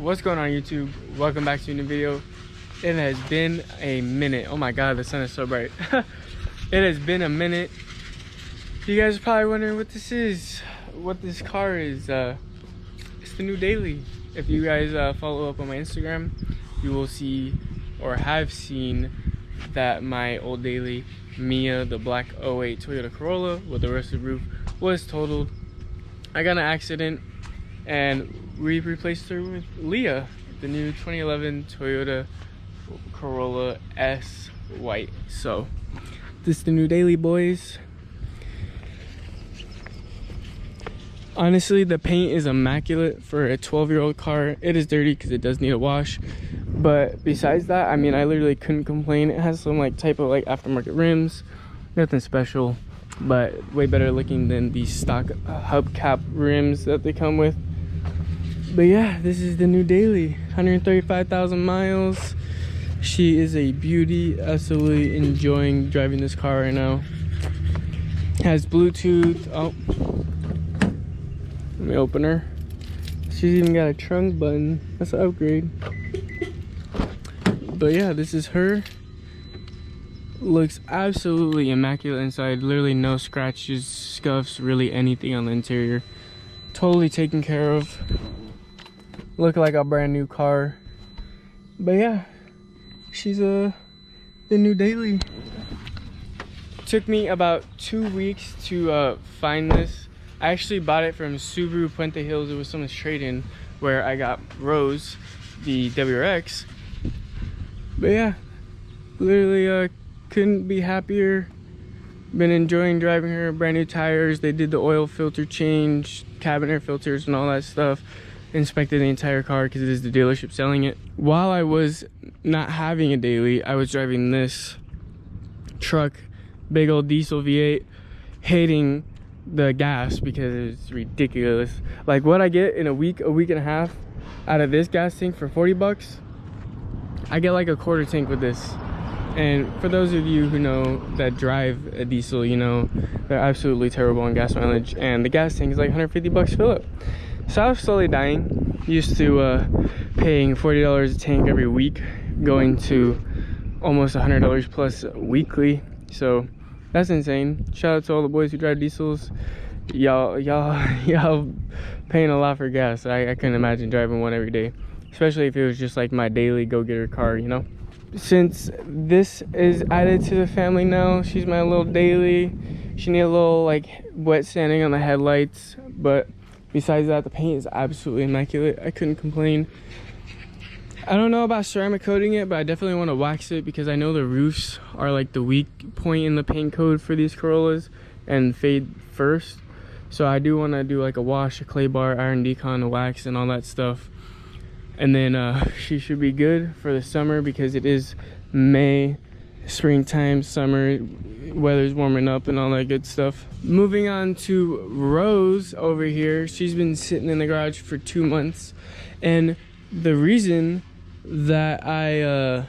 What's going on, YouTube? Welcome back to a new video. It has been a minute. Oh my god, the sun is so bright. It has been a minute. You guys are probably wondering what this is, what this car is. It's the new Daily. If you guys follow up on my Instagram, you will see or have seen that my old Daily Mia, the black 08 Toyota Corolla with the rusted roof, was totaled. I got in an accident and we replaced her with Leah, the new 2011 Toyota Corolla S white. So this is the new Daily, boys. Honestly, the paint is immaculate for a 12-year-old car. It is dirty because it does need a wash, but besides that, I mean, I literally couldn't complain. It has some type of aftermarket rims, nothing special, but way better looking than the stock hubcap rims that they come with. But yeah, this is the new Daily. 135,000 miles. She is a beauty. Absolutely enjoying driving this car right now. Has Bluetooth. Oh, let me open her. She's even got a trunk button. That's an upgrade. But yeah, this is her. Looks absolutely immaculate inside. Literally no scratches, scuffs, really anything on the interior. Totally taken care of. Look like a brand new car. But yeah, she's the new Daily. Took me about 2 weeks to find this. I actually bought it from Subaru Puente Hills. It was someone's trade-in where I got Rose, the WRX. But yeah, literally couldn't be happier. Been enjoying driving her. Brand new tires. They did the oil filter change, cabin air filters and all that stuff. Inspected the entire car because it is the dealership selling it. While I was not having a Daily, I was driving this truck, big old diesel V8, hating the gas because it's ridiculous. Like what I get in a week and a half out of this gas tank for 40 bucks, I get like a quarter tank with this. And for those of you who know that drive a diesel, you know they're absolutely terrible on gas mileage, and the gas tank is like 150 bucks fill up. So I was slowly dying. Used to paying $40 a tank every week, going to almost $100 plus weekly. So that's insane. Shout out to all the boys who drive diesels. Y'all paying a lot for gas. I couldn't imagine driving one every day, especially if it was just like my daily go-getter car, you know. Since this is added to the family now, she's my little Daily. She need a little wet sanding on the headlights, but besides that, the paint is absolutely immaculate. I couldn't complain. I don't know about ceramic coating it, but I definitely want to wax it because I know the roofs are like the weak point in the paint code for these Corollas and fade first. So I do want to do like a wash, a clay bar, iron decon, a wax, and all that stuff. And then she should be good for the summer because it is May, springtime, summer, weather's warming up and all that good stuff. Moving on to Rose over here. She's been sitting in the garage for 2 months, and the reason that I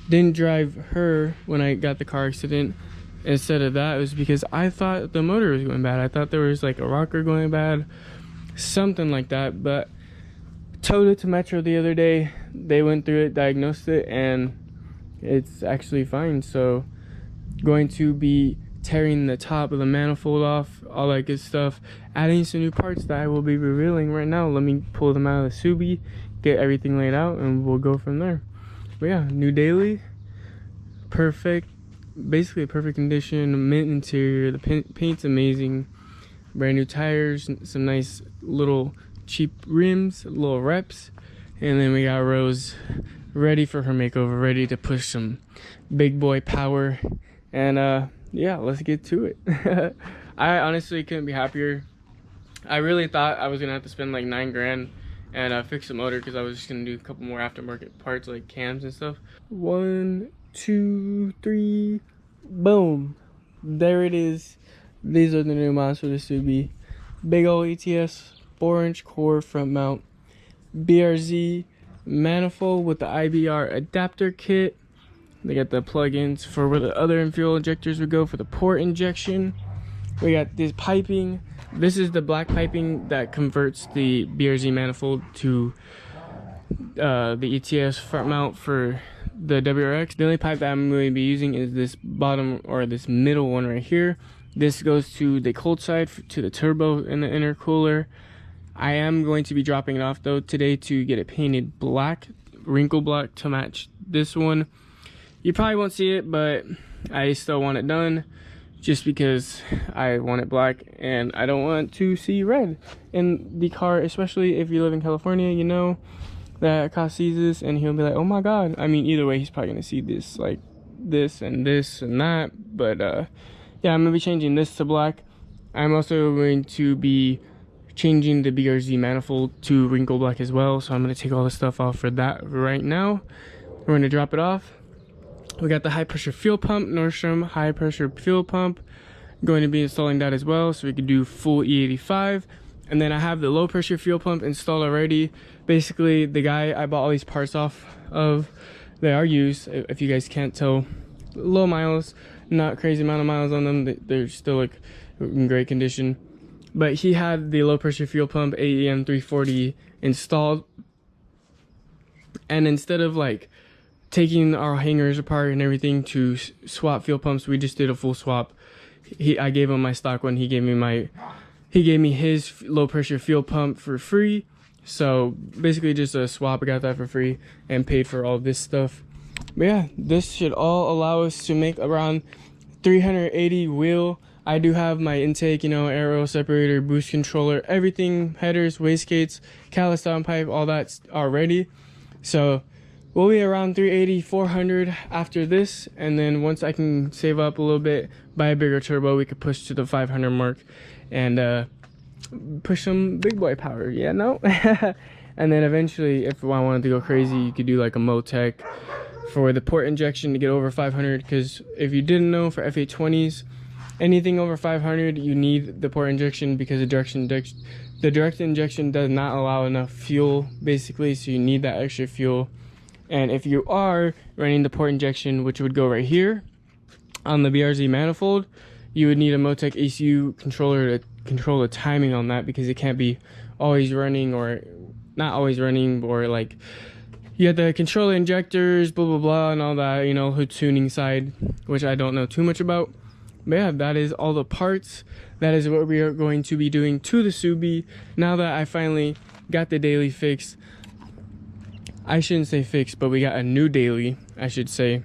didn't drive her when I got the car accident instead of that was because I thought the motor was going bad. I thought there was like a rocker going bad, something like that. But towed it to Metro the other day. They went through it, diagnosed it, and it's actually fine. So going to be tearing the top of the manifold off, all that good stuff, adding some new parts that I will be revealing right now. Let me pull them out of the Subi, get everything laid out, and we'll go from there. But yeah, new Daily, perfect, basically a perfect condition, mint interior, the paint's amazing, brand new tires, some nice little cheap rims, little reps, and then we got Rose ready for her makeover, ready to push some big boy power. And yeah, let's get to it. I honestly couldn't be happier. I really thought I was gonna have to spend like $9 grand and fix the motor because I was just gonna do a couple more aftermarket parts like cams and stuff. 1, 2, 3, boom, there it is. These are the new mods for the Subi. Big old ETS 4-inch core front mount, BRZ manifold with the IBR adapter kit. They got the plugins for where the other fuel injectors would go for the port injection. We got this piping. This is the black piping that converts the BRZ manifold to the ETS front mount for the WRX. The only pipe that I'm going to be using is this bottom, or this middle one right here. This goes to the cold side, to the turbo in the intercooler. I am going to be dropping it off though today to get it painted black, wrinkle black, to match this one. You probably won't see it, but I still want it done just because I want it black and I don't want to see red in the car, especially if you live in California. You know that Akash sees this and he'll be like, oh my god. I mean, either way, he's probably gonna see this, like this and that. But yeah, I'm gonna be changing this to black. I'm also going to be changing the BRZ manifold to wrinkle black as well, so I'm going to take all the stuff off for that right now. We're going to drop it off. We got the high pressure fuel pump, Nordstrom high pressure fuel pump. Going to be installing that as well, so we could do full E85. And then I have the low pressure fuel pump installed already. Basically, the guy I bought all these parts off of, they are used, if you guys can't tell. Low miles, not crazy amount of miles on them. They're still like in great condition. But he had the low pressure fuel pump AEM 340 installed, and instead of like taking our hangers apart and everything to swap fuel pumps, we just did a full swap. I gave him my stock one, he gave me his low pressure fuel pump for free. So basically just a swap. I got that for free and paid for all this stuff. But yeah, this should all allow us to make around 380 wheel. I do have my intake, you know, aero separator, boost controller, everything, headers, wastegates, callus downpipe, all that's already. So we'll be around 380, 400 after this. And then once I can save up a little bit, buy a bigger turbo, we could push to the 500 mark and push some big boy power. Yeah, no? And then eventually, if I wanted to go crazy, you could do like a Motec for the port injection to get over 500. Because if you didn't know, for F820s, anything over 500, you need the port injection, because the direct injection does not allow enough fuel, basically, so you need that extra fuel. And if you are running the port injection, which would go right here on the BRZ manifold, you would need a Motec ECU controller to control the timing on that, because it can't be always running, or not always running, or like you have to control the injectors, blah blah blah, and all that, you know, hood tuning side, which I don't know too much about. But yeah, that is all the parts. That is what we are going to be doing to the Subi now that I finally got the daily fixed. I shouldn't say fixed, but we got a new daily, I should say.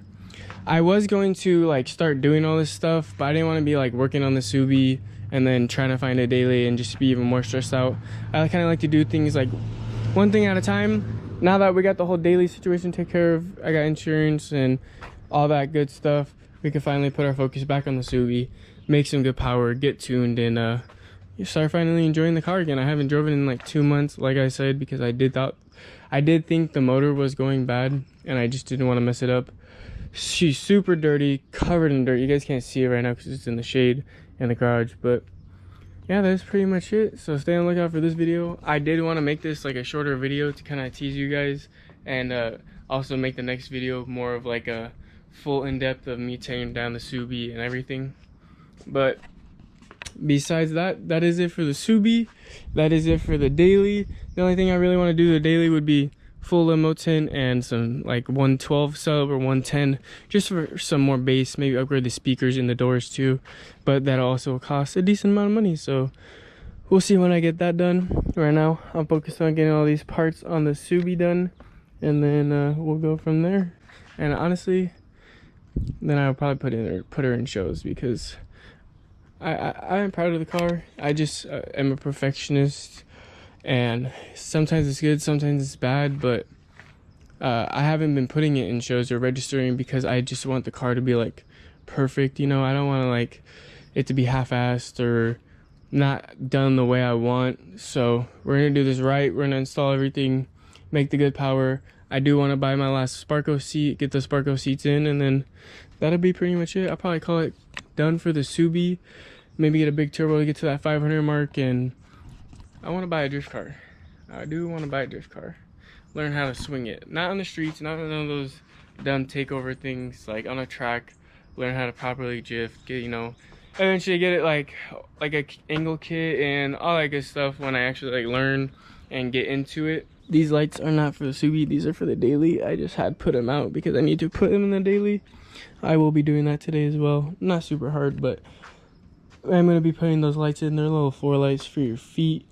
I was going to like start doing all this stuff, but I didn't want to be like working on the Subi and then trying to find a daily and just be even more stressed out. I kind of like to do things like one thing at a time. Now that we got the whole daily situation taken care of, I got insurance and all that good stuff, we can finally put our focus back on the Subi, make some good power, get tuned, and start finally enjoying the car again. I haven't driven in like 2 months, like I said, because I did think the motor was going bad, and I just didn't want to mess it up. She's super dirty, covered in dirt. You guys can't see it right now because it's in the shade in the garage, but yeah, that's pretty much it. So stay on the lookout for this video. I did want to make this like a shorter video to kind of tease you guys, and also make the next video more of like a full in-depth of me tearing down the Subi and everything. But besides that, that is it for the Subi. That is it for the daily. The only thing I really want to do the daily would be full limo tint and some like 112 sub or 110, just for some more bass, maybe upgrade the speakers in the doors too, but that also costs a decent amount of money, so we'll see when I get that done. Right now I'm focused on getting all these parts on the Subi done, and then we'll go from there. And honestly, then I'll probably put her in shows, because I am proud of the car. I just am a perfectionist, and sometimes it's good, sometimes it's bad, but I haven't been putting it in shows or registering because I just want the car to be like perfect, you know. I don't want to like it to be half-assed or not done the way I want. So we're gonna do this right. We're gonna install everything, make the good power. I do want to buy my last Sparco seat, get the Sparco seats in, and then that'll be pretty much it. I'll probably call it done for the Subi. Maybe get a big turbo to get to that 500 mark, and I want to buy a drift car. I do want to buy a drift car. Learn how to swing it. Not on the streets, not on none of those dumb takeover things, like on a track. Learn how to properly drift, get, you know, eventually get it like a angle kit and all that good stuff when I actually like learn and get into it. These lights are not for the Subi, these are for the daily. I just had put them out because I need to put them in the daily. I will be doing that today as well. Not super hard, but I'm going to be putting those lights in. They're little 4 lights for your feet,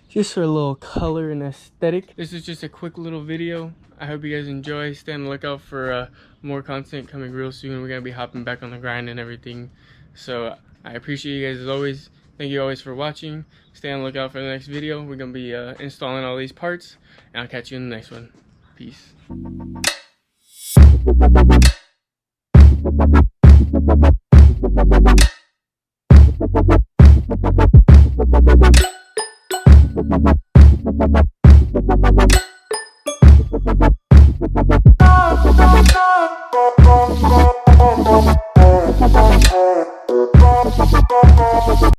just for a little color and aesthetic. This is just a quick little video. I hope you guys enjoy. Stay on the lookout for more content coming real soon. We're going to be hopping back on the grind and everything. So I appreciate you guys as always. Thank you always for watching. Stay on the lookout for the next video. We're going to be installing all these parts, and I'll catch you in the next one. Peace.